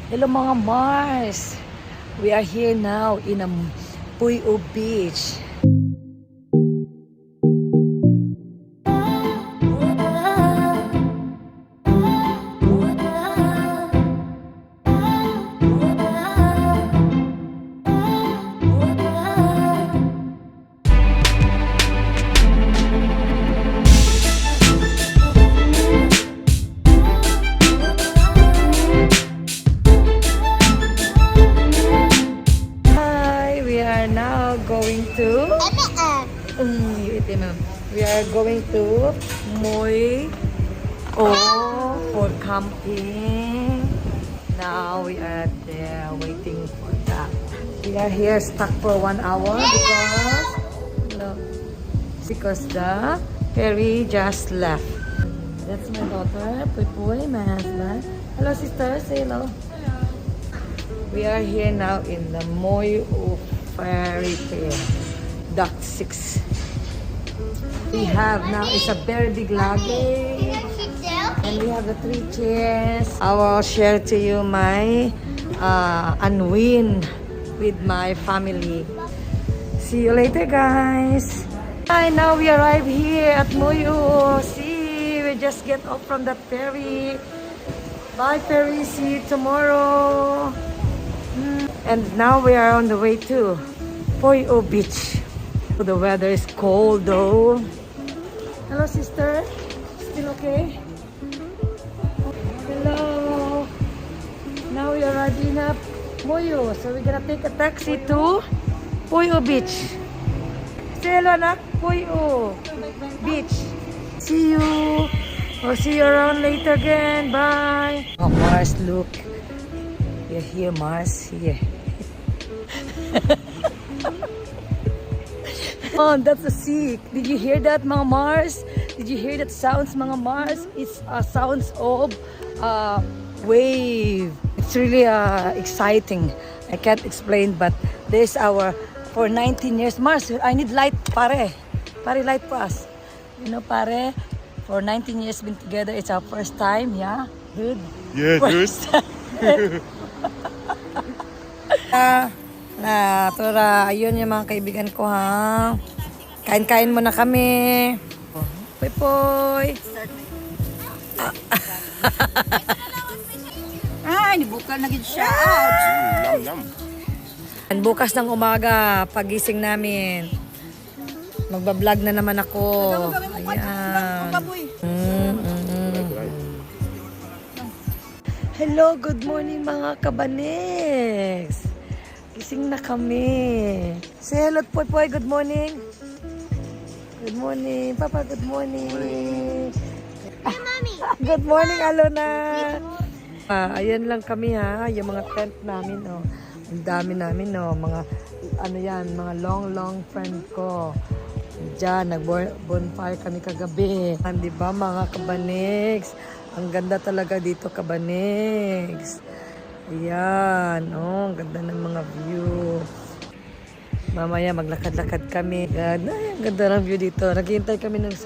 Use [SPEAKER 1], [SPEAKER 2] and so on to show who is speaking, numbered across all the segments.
[SPEAKER 1] Hello mga Mars! We are here now in a Puyo Beach. We are going to Moy for camping. Now we are there waiting for that. We are here stuck for 1 hour because the ferry just left. That's my daughter, Puy, my husband. Hello sister, say hello. We are here now in the Moy Ferry Pier, Dock 6. We have now, it's a very big luggage. And we have the 3 chairs. I will share to you my unwind with my family. See you later, guys. Hi, now we arrive here at Moyo. See, we just get off from the ferry. Bye, ferry. See you tomorrow. And now we are on the way to Puyo Beach. The weather is cold though. Hello sister, still okay? Hello. Now we are already in Moyo, so we're gonna take a taxi to Puyo Beach. Say hello anak, Puyo Beach. See you. I'll see you around later again. Bye. Oh Mars, look. You're here, Mars. Here. Oh, that's a sea. Did you hear that, mga Mars? Did you hear that sounds, mga Mars? It's sounds of wave. It's really exciting. I can't explain, but this our for 19 years. Mars, I need light, pare. Pare, light for us. You know, pare, for 19 years been together. It's our first time, yeah? Good?
[SPEAKER 2] Yeah,
[SPEAKER 1] first
[SPEAKER 2] good.
[SPEAKER 1] Tora, ayun yung mga kaibigan ko ha. Kain-kain muna kami. Poy-poy.
[SPEAKER 3] Ay, nibukal na gid siya.
[SPEAKER 2] Yum, yum.
[SPEAKER 1] And bukas ng umaga, pagising namin, magbablog na naman ako. Ayan. Hello, good morning mga kabanegs. Gising na kami. Say hello, Poy, good morning. Good morning. Papa, good morning.
[SPEAKER 3] Hey, Mommy.
[SPEAKER 1] Good morning, Alona. Ayan lang kami ha. Yung mga tent namin, oh. Ang dami namin, oh. Mga, ano yan, mga long friend ko. Diyan, nag-bonfire kami kagabi. Di ba, mga kabanigs? Ang ganda talaga dito, kabanigs. Ayan, oh, ang ganda ng mga view. Mamaya maglakad-lakad kami. Ay, ang ganda ng view dito. Naghihintay kami ng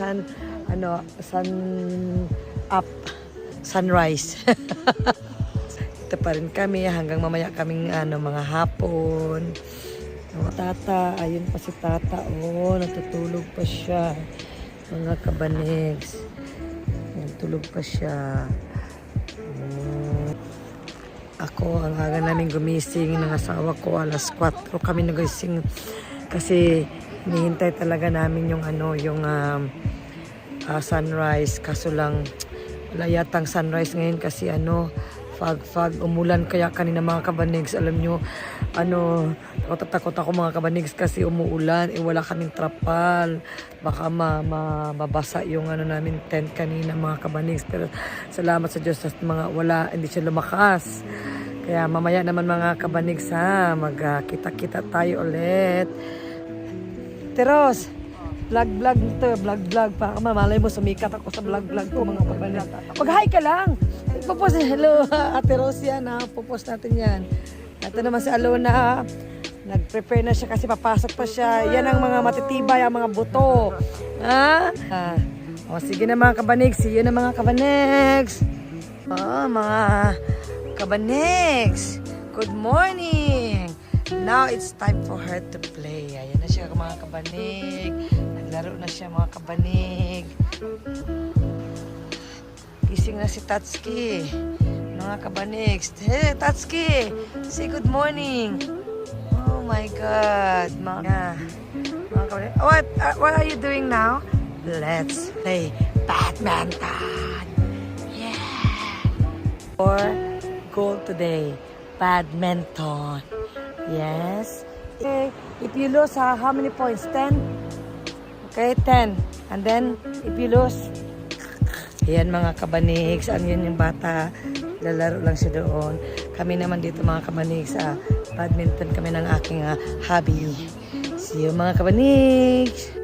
[SPEAKER 1] sunrise. Ito pa rin kami hanggang mamaya kaming mga hapon. Mga tata, ayun pa si tata. Oh, natutulog pa siya. Mga kabanigs. Natutulog pa siya. Ako, ang aga namin gumising ng asawa ko, alas 4 kami nagising kasi hinihintay talaga namin yung sunrise. Kaso lang, wala yatang sunrise ngayon kasi fog, umulan kaya kanina mga kabanigs. Alam nyo, takot ako mga kabanigs kasi umuulan, wala kaming trapal. Baka mabasa yung namin tent kanina mga kabanigs. Pero salamat sa Diyos at hindi siya lumakas. Kaya mamaya naman mga kabanigs ha, magkita-kita tayo ulit. Teros, vlog to, vlog. Baka mamalay mo, sumikat ako sa vlog ko mga kabanigs. Mag-hi ka lang. Pupos, hello, Ate Rose yan ha, pupos natin yan. Ito naman si Alona, nag-prepare na siya kasi papasok pa siya. Yan ang mga matitibay, ang mga buto. Ha? O sige na mga kabanigs, see you na mga kabanigs. Mga Kabanigs! Good morning! Now it's time for her to play. Ayan na siya mga kabanig. Naglaro na siya mga kabanig. Gising na si Tatsuki. Mga kabanigs. Hey, Tatsuki! Say good morning! Oh my God! Mga kabanig. What are you doing now? Let's play badminton! Yeah! For goal today, badminton. Yes. Okay. If you lose, how many points? 10? Okay, 10. And then, if you lose, ayan mga kabanigs. Ano yun yung bata? Lalaro lang siya doon. Kami naman dito mga kabanigs. Badminton kami ng aking hobby. See you mga kabanigs.